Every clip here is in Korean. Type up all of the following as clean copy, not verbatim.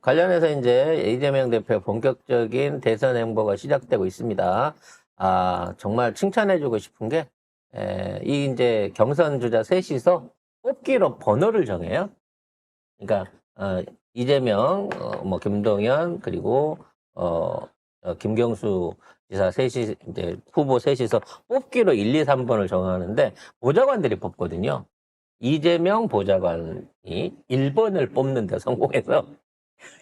관련해서 이제 이재명 대표 본격적인 대선 행보가 시작되고 있습니다. 정말 칭찬해주고 싶은 게, 이 이제 경선 주자 셋이서 뽑기로 번호를 정해요. 그러니까, 이재명, 뭐, 김동연, 그리고, 김경수 지사 셋이, 이제 후보 셋이서 뽑기로 1, 2, 3번을 정하는데, 보좌관들이 뽑거든요. 이재명 보좌관이 1번을 뽑는데 성공해서,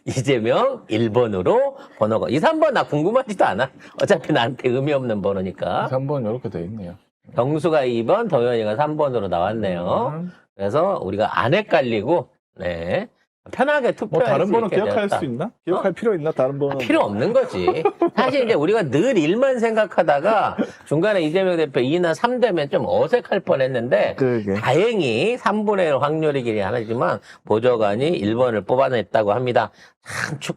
이재명 1번으로 번호가 2, 3번 나 궁금하지도 않아. 어차피 나한테 의미 없는 번호니까. 3번 이렇게 돼 있네요. 경수가 2번, 도현이가 3번으로 나왔네요. 그래서 우리가 안 헷갈리고 네. 편하게 뭐 투표할 다른 수 번호 있게 기억할 되었다. 수 있나? 기억할 필요 있나? 다른 번호. 필요 없는 거지. 사실 이제 우리가 늘 일만 생각하다가 중간에 이재명 대표 2나 3 되면 좀 어색할 뻔했는데 그러게. 다행히 3분의 1 확률이긴 하지만 보좌관이 1번을 뽑아냈다고 합니다. 참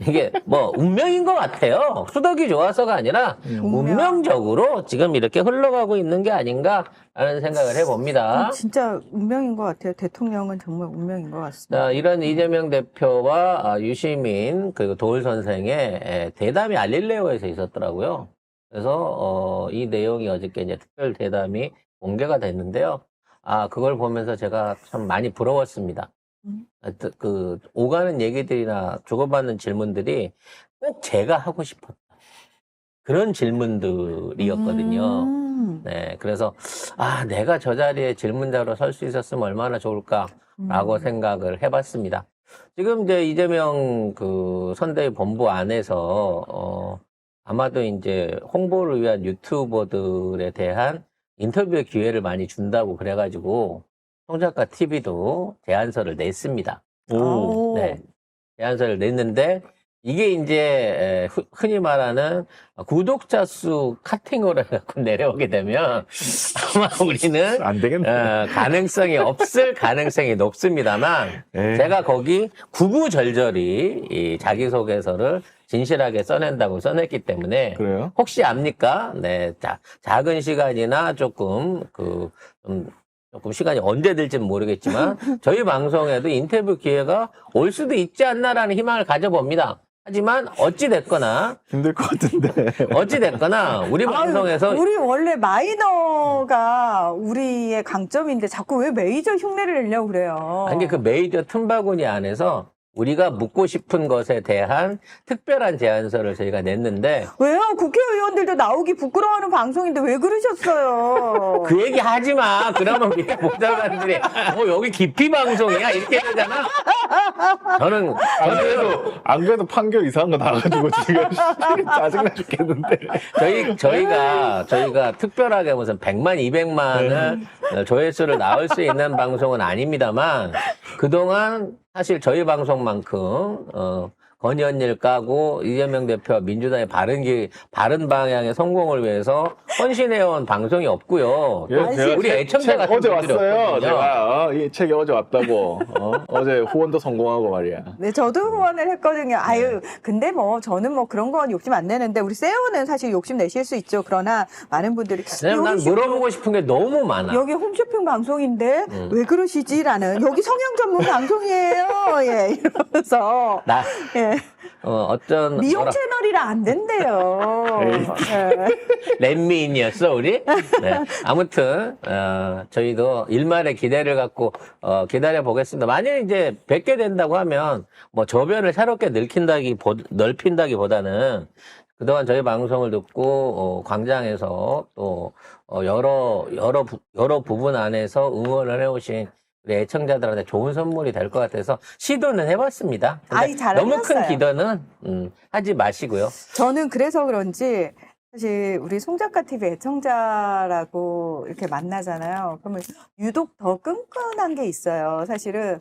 이게 뭐 운명인 것 같아요. 수덕이 좋아서가 아니라 운명적으로 지금 이렇게 흘러가고 있는 게 아닌가라는 생각을 해봅니다. 진짜 운명인 것 같아요. 대통령은 정말 운명인 것 같습니다. 자, 이런 이재명 대표와 유시민 그리고 도울 선생의 대담이 알릴레오에서 있었더라고요. 그래서 이 내용이 어저께 이제 특별 대담이 공개가 됐는데요. 그걸 보면서 제가 참 많이 부러웠습니다. 그 오가는 얘기들이나 주고받는 질문들이 꼭 제가 하고 싶었다. 그런 질문들이었거든요. 네, 그래서 내가 저 자리에 질문자로 설 수 있었으면 얼마나 좋을까라고 생각을 해봤습니다. 지금 이제 이재명 그 선대위 본부 안에서 아마도 이제 홍보를 위한 유튜버들에 대한 인터뷰의 기회를 많이 준다고 그래가지고 송작가 TV도 제안서를 냈습니다. 오. 네, 제안서를 냈는데 이게 이제 흔히 말하는 구독자 수 카팅으로 해갖고 내려오게 되면 아마 우리는 안 되겠네. 가능성이 없을 가능성이 높습니다만 에이. 제가 거기 구구절절히 이 자기소개서를 진실하게 써낸다고 써냈기 때문에 그래요? 혹시 압니까? 네, 작은 시간이나 조금 조금 시간이 언제 될지는 모르겠지만 저희 방송에도 인터뷰 기회가 올 수도 있지 않나라는 희망을 가져봅니다. 하지만 어찌 됐거나 힘들 것 같은데. 우리 방송에서 우리 원래 마이너가 우리의 강점인데 자꾸 왜 메이저 흉내를 내려고 그래요? 아니 그 메이저 틈바구니 안에서 우리가 묻고 싶은 것에 대한 특별한 제안서를 저희가 냈는데 왜요? 국회의원들도 나오기 부끄러워하는 방송인데 왜 그러셨어요? 그 얘기 하지 마. 그러면 밑에 보좌관들이 여기 깊이 방송이야 이렇게 되잖아. 저는 안 그래도 판결 이상한 거 나가지고 지금 짜증나 죽겠는데. 저희가 특별하게 무슨 100만, 200만을 조회수를 낳을 수 있는 방송은 아닙니다만 그동안 사실 저희 방송만큼 건의원일 까고 이재명 대표와 민주당의 바른 방향의 성공을 위해서 헌신해온 방송이 없고요. 제가 우리 애청자 같은 어제 분들이 왔어요. 없거든요. 제가 이 책이 어제 왔다고. 어제 후원도 성공하고 말이야. 네, 저도 후원을 했거든요. 근데 뭐 저는 뭐 그런 건 욕심 안 내는데 우리 세호는 사실 욕심 내실 수 있죠. 그러나 많은 분들이 왜냐면 난 여기 물어보고 싶은 게 너무 많아. 여기 홈쇼핑 방송인데 왜 그러시지라는 여기 성형 전문 방송이에요. 예, 이러면서 예. 어떤 미용 채널이라 안 된대요. 예. 렛미인이었어 우리? 네. 아무튼 저희도 일말의 기대를 갖고 기다려 보겠습니다. 만약 이제 뵙게 된다고 하면 뭐 저변을 새롭게 넓힌다기보다는 그동안 저희 방송을 듣고 광장에서 또 여러 부분 안에서 응원을 해오신 우리 애청자들한테 좋은 선물이 될 것 같아서 시도는 해봤습니다. 근데 잘 너무 큰 해봤어요. 기도는 하지 마시고요. 저는 그래서 그런지 사실 우리 송작가 TV 애청자라고 이렇게 만나잖아요. 그러면 유독 더 끈끈한 게 있어요. 사실은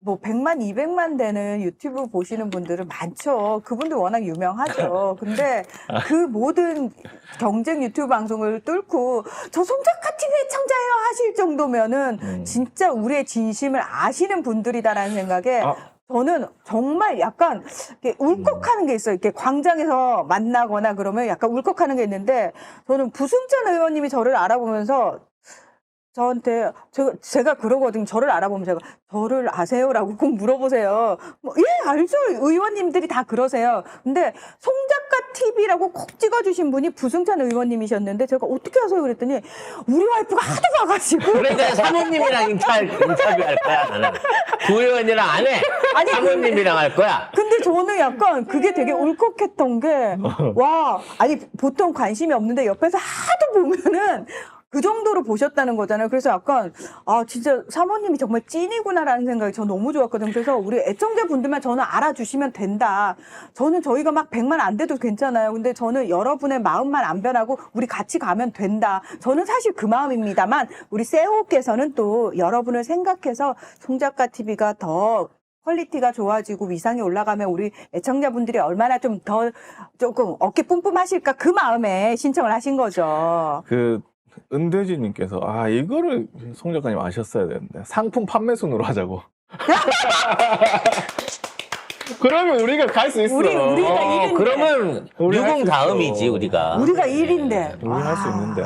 뭐 100만, 200만 되는 유튜브 보시는 분들은 많죠. 그분들 워낙 유명하죠. 근데 그 모든 경쟁 유튜브 방송을 뚫고 저 송작가 TV 애청자예요 하실 정도면은 진짜 우리의 진심을 아시는 분들이다라는 생각에 저는 정말 약간 이렇게 울컥하는 게 있어요. 이렇게 광장에서 만나거나 그러면 약간 울컥하는 게 있는데 저는 부승찬 의원님이 저를 알아보면서 저한테 제가 그러거든요. 저를 알아보면 제가 저를 아세요라고 꼭 물어보세요. 뭐, 예, 알죠. 의원님들이 다 그러세요. 근데 송작가 TV라고 콕 찍어주신 분이 부승찬 의원님이셨는데 제가 어떻게 하세요? 그랬더니 우리 와이프가 하도 봐가지고 그러니까 사모님이랑 인터뷰할 거야, 나는. 구의원이랑 안 해. 아니, 사모님이랑 할 거야. 근데 저는 약간 그게 되게 울컥했던 게, 와, 아니, 보통 관심이 없는데 옆에서 하도 보면은 그 정도로 보셨다는 거잖아요. 그래서 약간, 아, 진짜 사모님이 정말 찐이구나라는 생각이 저 너무 좋았거든요. 그래서 우리 애청자분들만 저는 알아주시면 된다. 저는 저희가 막 100만 안 돼도 괜찮아요. 근데 저는 여러분의 마음만 안 변하고 우리 같이 가면 된다. 저는 사실 그 마음입니다만, 우리 세호께서는 또 여러분을 생각해서 송작가 TV가 더 퀄리티가 좋아지고 위상이 올라가면 우리 애청자분들이 얼마나 좀 더 조금 어깨 뿜뿜하실까 그 마음에 신청을 하신 거죠. 그 은돼지님께서 이거를 송 작가님 아셨어야 되는데 상품 판매 순으로 하자고. 그러면 우리가 갈 수 있어. 우리가 일인데. 그러면 우리 할수 유공 있어. 다음이지, 우리가. 우리가 일인데. 우리 할 수 있는데.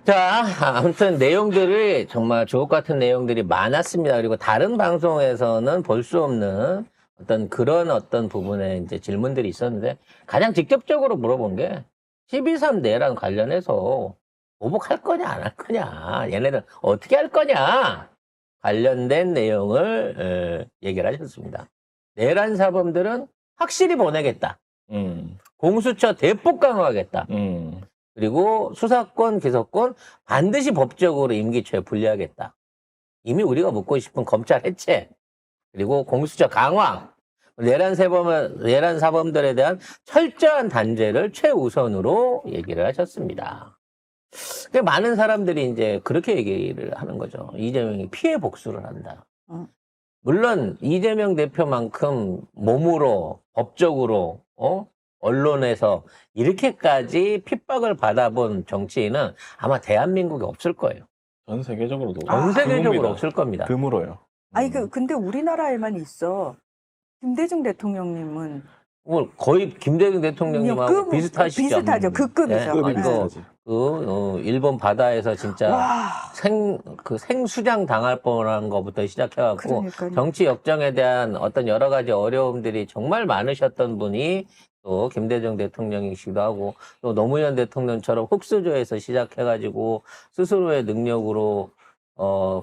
자, 아무튼 내용들이 정말 주옥 같은 내용들이 많았습니다. 그리고 다른 방송에서는 볼 수 없는 그런 부분에 이제 질문들이 있었는데 가장 직접적으로 물어본 게 12.3 내란 관련해서 보복할 거냐 안 할 거냐, 얘네들 어떻게 할 거냐 관련된 내용을 얘기를 하셨습니다. 내란 사범들은 확실히 보내겠다. 공수처 대폭 강화하겠다. 그리고 수사권, 기소권 반드시 법적으로 임기초에 분리하겠다. 이미 우리가 묻고 싶은 검찰 해체, 그리고 공수처 강화, 내란 사범들에 대한 철저한 단죄를 최우선으로 얘기를 하셨습니다. 많은 사람들이 이제 그렇게 얘기를 하는 거죠. 이재명이 피해 복수를 한다. 물론 이재명 대표만큼 몸으로, 법적으로, 언론에서 이렇게까지 핍박을 받아본 정치인은 아마 대한민국에 없을 거예요. 전 세계적으로도. 전 세계적으로 드뭅니다. 없을 겁니다. 드물어요. 아니, 근데 우리나라에만 있어. 김대중 대통령님은. 거의 김대중 대통령님하고 비슷하시죠. 비슷하죠. 그 급이죠. 급이 네. 비슷하지. 일본 바다에서 진짜 와. 생수장 당할 뻔한 것부터 시작해갖고 그러니까요. 정치 역정에 대한 여러 가지 어려움들이 정말 많으셨던 분이 또 김대중 대통령이시기도 하고, 또 노무현 대통령처럼 흑수저에서 시작해가지고 스스로의 능력으로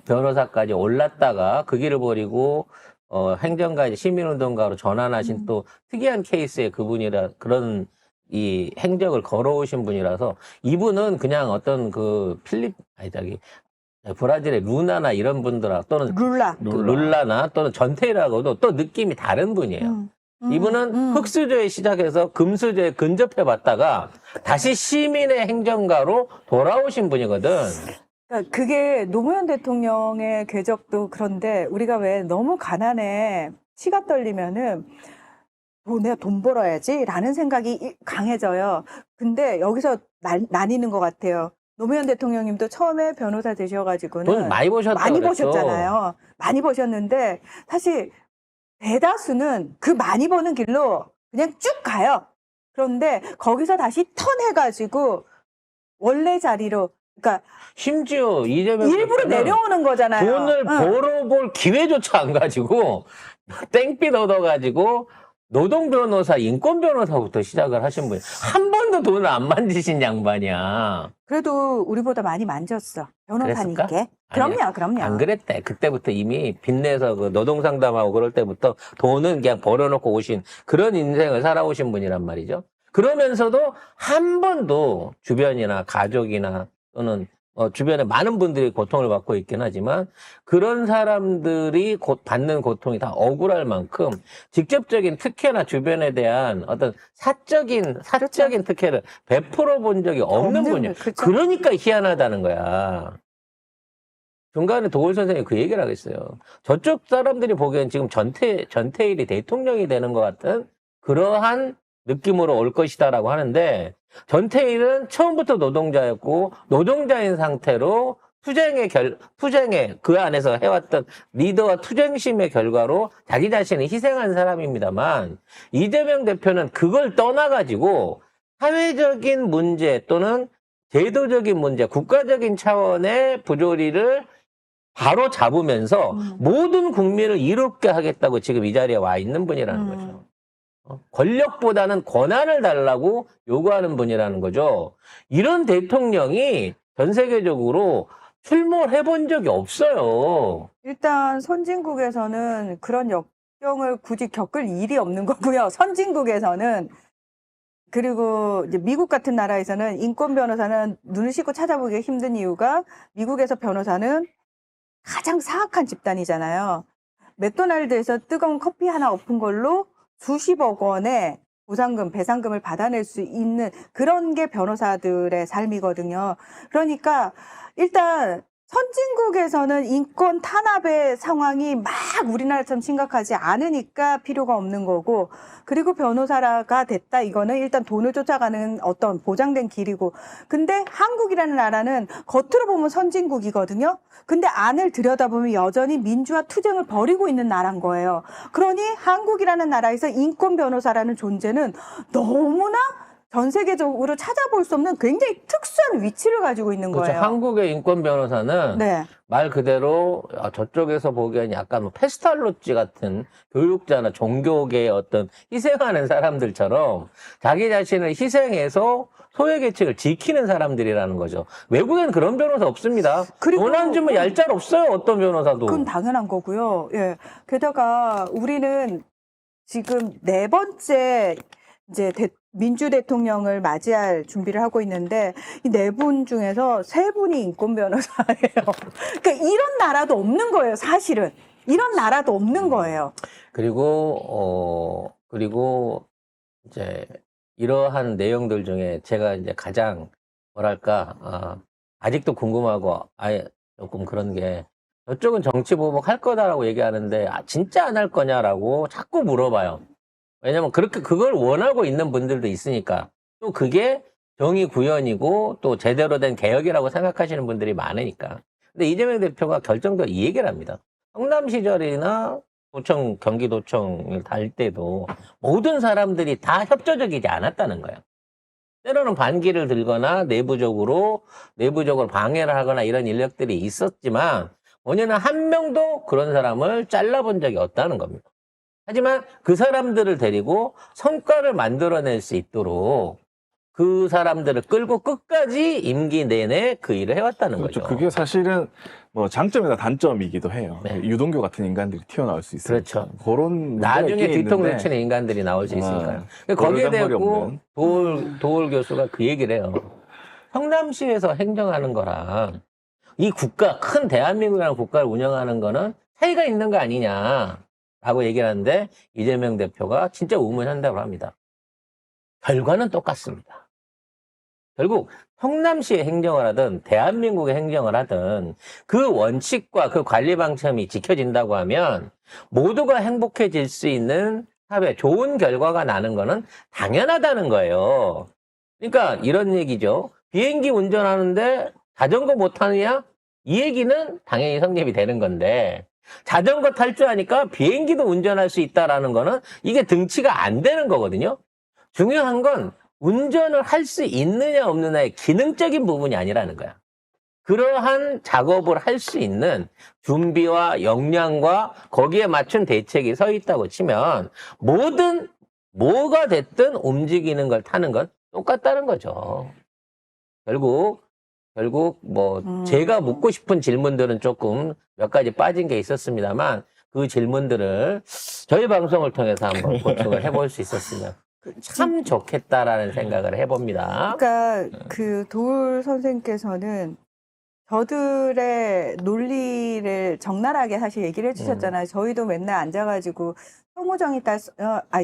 변호사까지 올랐다가 그 길을 버리고 행정가, 시민운동가로 전환하신 또 특이한 케이스의 그런 이 행적을 걸어오신 분이라서, 이분은 그냥 브라질의 루나나 이런 분들하고 또는 룰라나 또는 전태일하고도 또 느낌이 다른 분이에요. 이분은 흑수저에 시작해서 금수저에 근접해 봤다가 다시 시민의 행정가로 돌아오신 분이거든. 그러니까 그게 노무현 대통령의 궤적도 그런데 우리가 왜 너무 가난해 치가 떨리면은 내가 돈 벌어야지 라는 생각이 강해져요. 근데 여기서 나뉘는 것 같아요. 노무현 대통령님도 처음에 변호사 되셔가지고는 돈 많이 버셨다고 많이 그랬죠. 버셨잖아요. 많이 버셨는데 사실 대다수는 그 많이 버는 길로 그냥 쭉 가요. 그런데 거기서 다시 턴해가지고 원래 자리로, 그러니까 심지어 이재명 일부러 대표는 내려오는 거잖아요. 돈을 벌어볼 기회조차 안 가지고 땡빛 얻어가지고 노동 변호사, 인권 변호사부터 시작을 하신 분이 한 번도 돈을 안 만지신 양반이야. 그래도 우리보다 많이 만졌어. 변호사님께. 그랬을까? 그럼요. 안 그랬대. 그때부터 이미 빚내서 노동 상담하고 그럴 때부터 돈은 그냥 벌어놓고 오신 그런 인생을 살아오신 분이란 말이죠. 그러면서도 한 번도 주변이나 가족이나 또는 주변에 많은 분들이 고통을 받고 있긴 하지만 그런 사람들이 받는 고통이 다 억울할 만큼 직접적인 특혜나 주변에 대한 사적인 특혜를 베풀어 본 적이 없는 분이에요. 그렇죠. 그러니까 희한하다는 거야. 중간에 도올 선생님이 그 얘기를 하겠어요. 저쪽 사람들이 보기엔 지금 전태일이 대통령이 되는 것 같은 그러한 느낌으로 올 것이다라고 하는데, 전태일은 처음부터 노동자였고 노동자인 상태로 투쟁의 그 안에서 해왔던 리더와 투쟁심의 결과로 자기 자신을 희생한 사람입니다만, 이재명 대표는 그걸 떠나가지고 사회적인 문제 또는 제도적인 문제, 국가적인 차원의 부조리를 바로 잡으면서 모든 국민을 이롭게 하겠다고 지금 이 자리에 와 있는 분이라는 거죠. 권력보다는 권한을 달라고 요구하는 분이라는 거죠. 이런 대통령이 전 세계적으로 출몰해 본 적이 없어요. 일단 선진국에서는 그런 역경을 굳이 겪을 일이 없는 거고요. 선진국에서는. 그리고 이제 미국 같은 나라에서는 인권 변호사는 눈을 씻고 찾아보기가 힘든 이유가 미국에서 변호사는 가장 사악한 집단이잖아요. 맥도날드에서 뜨거운 커피 하나 엎은 걸로 수십억 원의 보상금, 배상금을 받아낼 수 있는 그런 게 변호사들의 삶이거든요. 그러니까 일단 선진국에서는 인권 탄압의 상황이 막 우리나라처럼 심각하지 않으니까 필요가 없는 거고, 그리고 변호사가 됐다 이거는 일단 돈을 쫓아가는 어떤 보장된 길이고, 근데 한국이라는 나라는 겉으로 보면 선진국이거든요. 근데 안을 들여다보면 여전히 민주화 투쟁을 벌이고 있는 나라인 거예요. 그러니 한국이라는 나라에서 인권 변호사라는 존재는 너무나 전 세계적으로 찾아볼 수 없는 굉장히 특수한 위치를 가지고 있는 그렇죠. 거예요. 한국의 인권 변호사는 네. 말 그대로 저쪽에서 보기엔 약간 뭐 페스탈로찌 같은 교육자나 종교계의 어떤 희생하는 사람들처럼 자기 자신을 희생해서 소외계층을 지키는 사람들이라는 거죠. 외국에는 그런 변호사 없습니다. 그리고 돈 안 주면 얄짤 없어요. 어떤 변호사도. 그건 당연한 거고요. 예. 게다가 우리는 지금 4번째 이제 민주 대통령을 맞이할 준비를 하고 있는데 이 4분 중에서 3분이 인권 변호사예요. 그러니까 이런 나라도 없는 거예요, 사실은. 이런 나라도 없는 거예요. 그리고 이제 이러한 내용들 중에 제가 이제 가장 뭐랄까 아직도 궁금하고 아예 조금 그런 게 저쪽은 정치 보복할 거다라고 얘기하는데 진짜 안 할 거냐라고 자꾸 물어봐요. 왜냐면 그렇게 그걸 원하고 있는 분들도 있으니까 또 그게 정의 구현이고 또 제대로 된 개혁이라고 생각하시는 분들이 많으니까. 근데 이재명 대표가 결정적으로 이 얘기를 합니다. 성남 시절이나 경기도청을 달 때도 모든 사람들이 다 협조적이지 않았다는 거예요. 때로는 반기를 들거나 내부적으로 방해를 하거나 이런 인력들이 있었지만 본인은 한 명도 그런 사람을 잘라본 적이 없다는 겁니다. 하지만 그 사람들을 데리고 성과를 만들어낼 수 있도록 그 사람들을 끌고 끝까지 임기 내내 그 일을 해왔다는 그렇죠. 거죠. 그게 사실은 뭐 장점이나 단점이기도 해요. 네. 유동규 같은 인간들이 튀어나올 수 있어요. 그렇죠. 그런 문제가 나중에 있긴 뒤통수 있는데 치는 인간들이 나올 수 있으니까요. 아, 거기에 버르장머리 대고 없는. 도올 교수가 그 얘기를 해요. 성남시에서 행정하는 거랑 이 큰 대한민국이라는 국가를 운영하는 거는 차이가 있는 거 아니냐라고 얘기를 하는데 이재명 대표가 진짜 우문현답을 합니다. 결과는 똑같습니다. 결국 성남시의 행정을 하든 대한민국의 행정을 하든 그 원칙과 그 관리 방침이 지켜진다고 하면 모두가 행복해질 수 있는 사회, 좋은 결과가 나는 거는 당연하다는 거예요. 그러니까 이런 얘기죠. 비행기 운전하는데 자전거 못하느냐? 이 얘기는 당연히 성립이 되는 건데 자전거 탈 줄 아니까 비행기도 운전할 수 있다라는 거는 이게 등치가 안 되는 거거든요. 중요한 건 운전을 할 수 있느냐 없느냐의 기능적인 부분이 아니라는 거야. 그러한 작업을 할 수 있는 준비와 역량과 거기에 맞춘 대책이 서 있다고 치면 뭐가 됐든 움직이는 걸 타는 건 똑같다는 거죠. 결국 제가 묻고 싶은 질문들은 조금 몇 가지 빠진 게 있었습니다만 그 질문들을 저희 방송을 통해서 한번 보충을 해볼 수 있었으면 참 좋겠다라는 생각을 해봅니다. 그러니까 그 도울 선생님께서는 저들의 논리를 적나라하게 사실 얘기를 해주셨잖아요. 저희도 맨날 앉아가지고 소무정이 딸,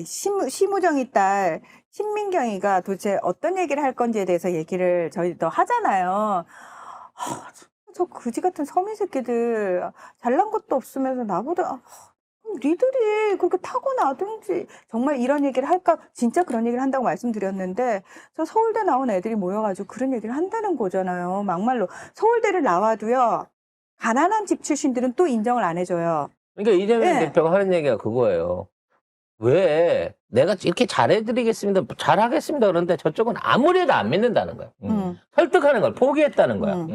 시무정이 딸 신민경이가 도대체 어떤 얘기를 할 건지에 대해서 얘기를 저희도 하잖아요. 저 그지 같은 서민 새끼들 잘난 것도 없으면서 나보다 니들이 그렇게 타고나든지 정말 이런 얘기를 할까? 진짜 그런 얘기를 한다고 말씀드렸는데 저 서울대 나온 애들이 모여가지고 그런 얘기를 한다는 거잖아요. 막말로 서울대를 나와도요. 가난한 집 출신들은 또 인정을 안 해줘요. 그러니까 이재명 네. 대표가 하는 얘기가 그거예요. 왜 내가 이렇게 잘해드리겠습니다, 잘하겠습니다 그러는데 저쪽은 아무리 해도 안 믿는다는 거야. 설득하는 걸 포기했다는 거야.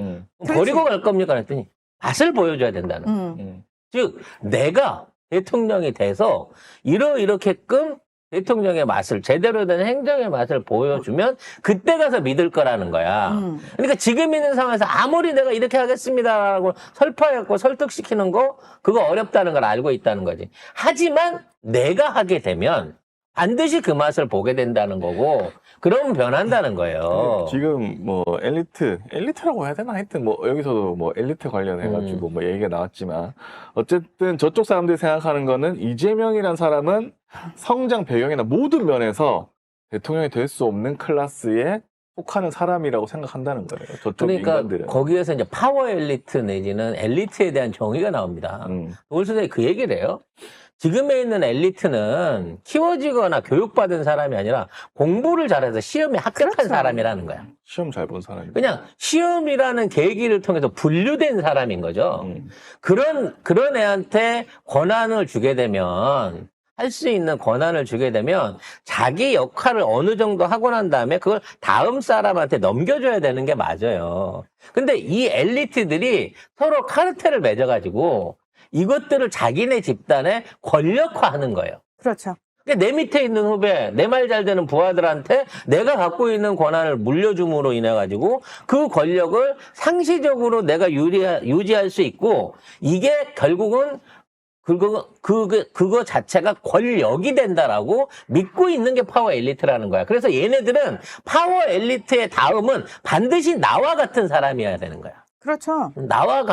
버리고 갈 겁니까? 그랬더니 맛을 보여줘야 된다는 거야. 즉 내가 대통령이 돼서 이렇게끔 대통령의 맛을, 제대로 된 행정의 맛을 보여주면 그때 가서 믿을 거라는 거야. 그러니까 지금 있는 상황에서 아무리 내가 이렇게 하겠습니다라고 설파했고 설득시키는 거 그거 어렵다는 걸 알고 있다는 거지. 하지만 내가 하게 되면 반드시 그 맛을 보게 된다는 거고 그러면 변한다는 거예요. 지금 뭐 엘리트라고 해야 되나? 하여튼 뭐 여기서도 뭐 엘리트 관련해가지고 뭐 얘기가 나왔지만 어쨌든 저쪽 사람들이 생각하는 거는 이재명이란 사람은 성장 배경이나 모든 면에서 대통령이 될 수 없는 클래스에 속하는 사람이라고 생각한다는 거예요. 저쪽 그러니까 인간들은. 거기에서 이제 파워 엘리트 내지는 엘리트에 대한 정의가 나옵니다. 도울 선생님이 그 얘기를 해요. 지금에 있는 엘리트는 키워지거나 교육받은 사람이 아니라 공부를 잘해서 시험에 합격한 그렇죠. 사람이라는 거야. 시험 잘 본 사람이. 그냥 시험이라는 계기를 통해서 분류된 사람인 거죠. 그런 애한테 권한을 주게 되면, 할 수 있는 권한을 주게 되면 자기 역할을 어느 정도 하고 난 다음에 그걸 다음 사람한테 넘겨줘야 되는 게 맞아요. 근데 이 엘리트들이 서로 카르텔을 맺어가지고 이것들을 자기네 집단에 권력화하는 거예요. 그렇죠. 그러니까 내 밑에 있는 후배, 내 말 잘 되는 부하들한테 내가 갖고 있는 권한을 물려줌으로 인해 가지고 그 권력을 상시적으로 내가 유지할 수 있고 이게 결국은 그거 자체가 권력이 된다라고 믿고 있는 게 파워 엘리트라는 거야. 그래서 얘네들은 파워 엘리트의 다음은 반드시 나와 같은 사람이어야 되는 거야. 그렇죠. 나와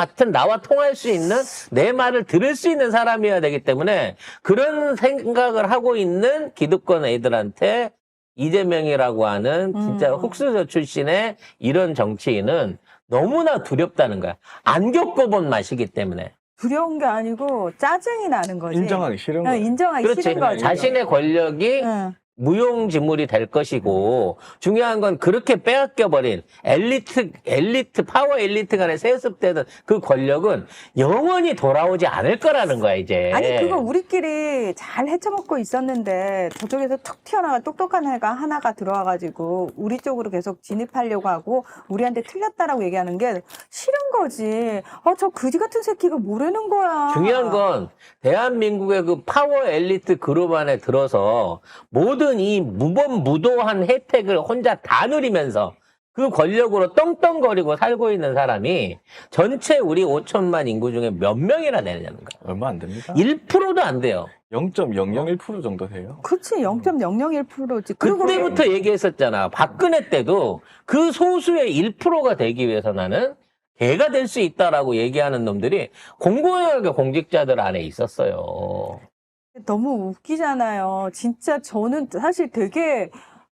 통할 수 있는, 내 말을 들을 수 있는 사람이어야 되기 때문에 그런 생각을 하고 있는 기득권 애들한테 이재명이라고 하는 진짜 흑수저 출신의 이런 정치인은 너무나 두렵다는 거야. 안 겪어본 맛이기 때문에. 두려운 게 아니고 짜증이 나는 거지. 인정하기 싫은 거예요. 인정하기 그렇지. 싫은 거지. 자신의 권력이 응. 무용지물이 될 것이고 중요한 건 그렇게 빼앗겨버린 파워 엘리트 간에 세습되던 그 권력은 영원히 돌아오지 않을 거라는 거야 이제. 아니 그거 우리끼리 잘 헤쳐먹고 있었는데 저쪽에서 툭 튀어나가 똑똑한 애가 하나가 들어와가지고 우리 쪽으로 계속 진입하려고 하고 우리한테 틀렸다라고 얘기하는 게 싫은 거지. 저 그지 같은 새끼가 뭐라는 거야. 중요한 건 대한민국의 그 파워 엘리트 그룹 안에 들어서 모든 이 무범무도한 혜택을 혼자 다 누리면서 그 권력으로 떵떵거리고 살고 있는 사람이 전체 우리 5천만 인구 중에 몇 명이나 되느냐는 거야. 얼마 안 됩니다. 1%도 안 돼요. 0.001% 정도 돼요. 그렇지 0.001%지. 그때부터 얘기했었잖아. 박근혜 때도 그 소수의 1%가 되기 위해서 나는 개가 될 수 있다라고 얘기하는 놈들이 공공연하게 공직자들 안에 있었어요. 너무 웃기잖아요. 진짜 저는 사실 되게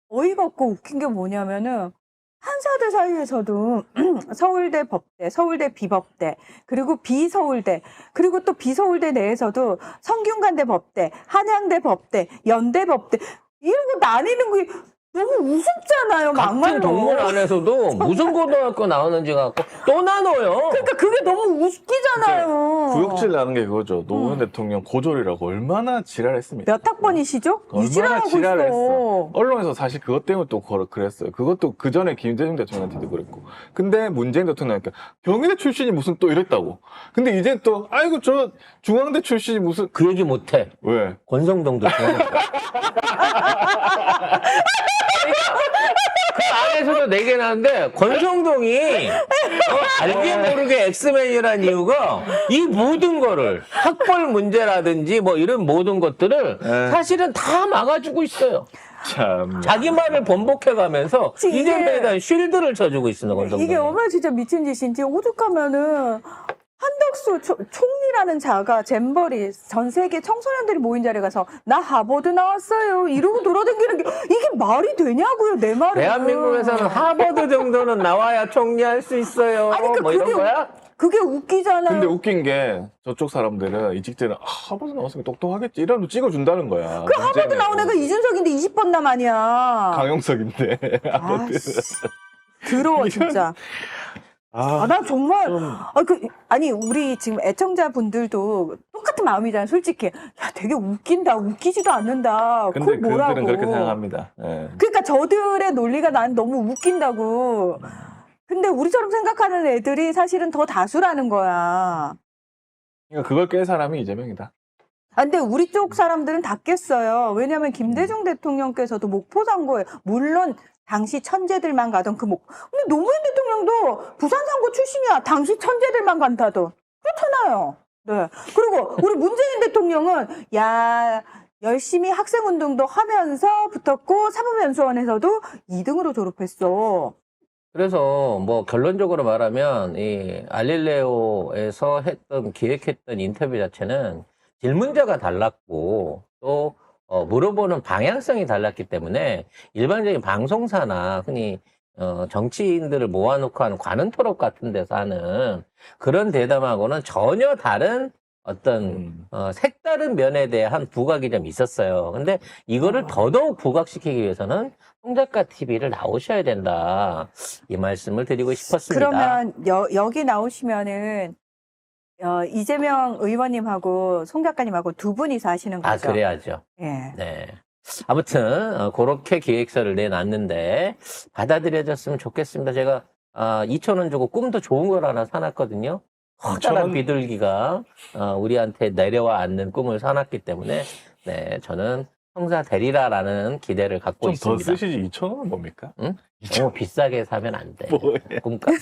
어이가 없고 웃긴 게 뭐냐면은 판사들 사이에서도 서울대 법대, 서울대 비법대, 그리고 비서울대, 그리고 또 비서울대 내에서도 성균관대 법대, 한양대 법대, 연대 법대 이런 거 나뉘는 게 너무 우습잖아요. 같은 막말로. 동문 안에서도 무슨 고등학교 나오는지 갖고 또 나눠요. 그러니까 그게 너무 웃기잖아요. 구역질 나는 게 그거죠. 노무현 대통령 고졸이라고 얼마나 지랄했습니까? 몇 학번이시죠? 얼마나 이지랄하고 지랄했어. 있어. 언론에서 사실 그것 때문에 또 그랬어요. 그것도 그 전에 김대중 대통령한테도 그랬고. 근데 문재인 대통령이니까 경희대 출신이 무슨 또 이랬다고. 근데 이제 또 아이고 저 중앙대 출신이 무슨 그 얘기 못해. 왜? 권성동도 그 안에서도 4개 나는데 권성동이 알게 모르게 엑스맨이라는 이유가 이 모든 거를 학벌 문제라든지 뭐 이런 모든 것들을 사실은 다 막아주고 있어요. 참. 자기 말을 번복해가면서 이게- 이재명에 대한 쉴드를 쳐주고 있어 권성동이. 이게 얼마나 진짜 미친 짓인지 오죽하면은 한덕수 총리라는 자가 잼버리 전 세계 청소년들이 모인 자리에 가서 나 하버드 나왔어요 이러고 돌아다니는 게 이게 말이 되냐고요 내 말은. 대한민국에서는 하버드 정도는 나와야 총리할 수 있어요. 아니, 그러니까 뭐 이런 그게 거야? 그게 웃기잖아요. 근데 웃긴 게 저쪽 사람들은 이직들은 하버드 나왔으면 똑똑하겠지 이라도 찍어준다는 거야. 그 하버드 나온 애가 이준석인데 20번 남 아니야. 강용석인데. 아씨 더러워 진짜. 난 정말, 좀 아니, 우리 지금 애청자분들도 똑같은 마음이잖아요, 솔직히. 야, 되게 웃긴다, 웃기지도 않는다. 근데 그걸 뭐라고. 그들은 그렇게 생각합니다. 예. 그러니까 저들의 논리가 난 너무 웃긴다고. 근데 우리처럼 생각하는 애들이 사실은 더 다수라는 거야. 그러니까 그걸 깰 사람이 이재명이다. 근데 우리 쪽 사람들은 다 깼어요. 왜냐하면 김대중 대통령께서도 목포 상고에, 물론 당시 천재들만 가던 그 근데 노무현 대통령도 부산 상고 출신이야. 당시 천재들만 간다던. 그렇잖아요. 네. 그리고 우리 문재인 대통령은, 열심히 학생운동도 하면서 붙었고, 사법연수원에서도 2등으로 졸업했어. 그래서 뭐 결론적으로 말하면 이 알릴레오에서 기획했던 인터뷰 자체는 질문자가 달랐고 또 물어보는 방향성이 달랐기 때문에 일반적인 방송사나 흔히 정치인들을 모아놓고 하는 관훈 토론 같은 데서 하는 그런 대담하고는 전혀 다른 어떤 색다른 면에 대한 부각이 좀 있었어요. 근데 이거를 더더욱 부각시키기 위해서는 송작가 TV를 나오셔야 된다. 이 말씀을 드리고 싶었습니다. 그러면 여기 나오시면은 이재명 의원님하고 송 작가님하고 두 분이서 하시는 거죠? 그래야죠. 예. 네. 아무튼 그렇게 기획서를 내놨는데 받아들여졌으면 좋겠습니다. 제가 2,000원 주고 꿈도 좋은 걸 하나 사놨거든요. 커다란 2,000원? 비둘기가 우리한테 내려와 앉는 꿈을 사놨기 때문에 네, 저는 성사 되리라라는 기대를 갖고 좀 더 있습니다. 쓰시지 2,000원은 뭡니까? 응? 너무 비싸게 사면 안 돼. 뭐예요? 꿈값.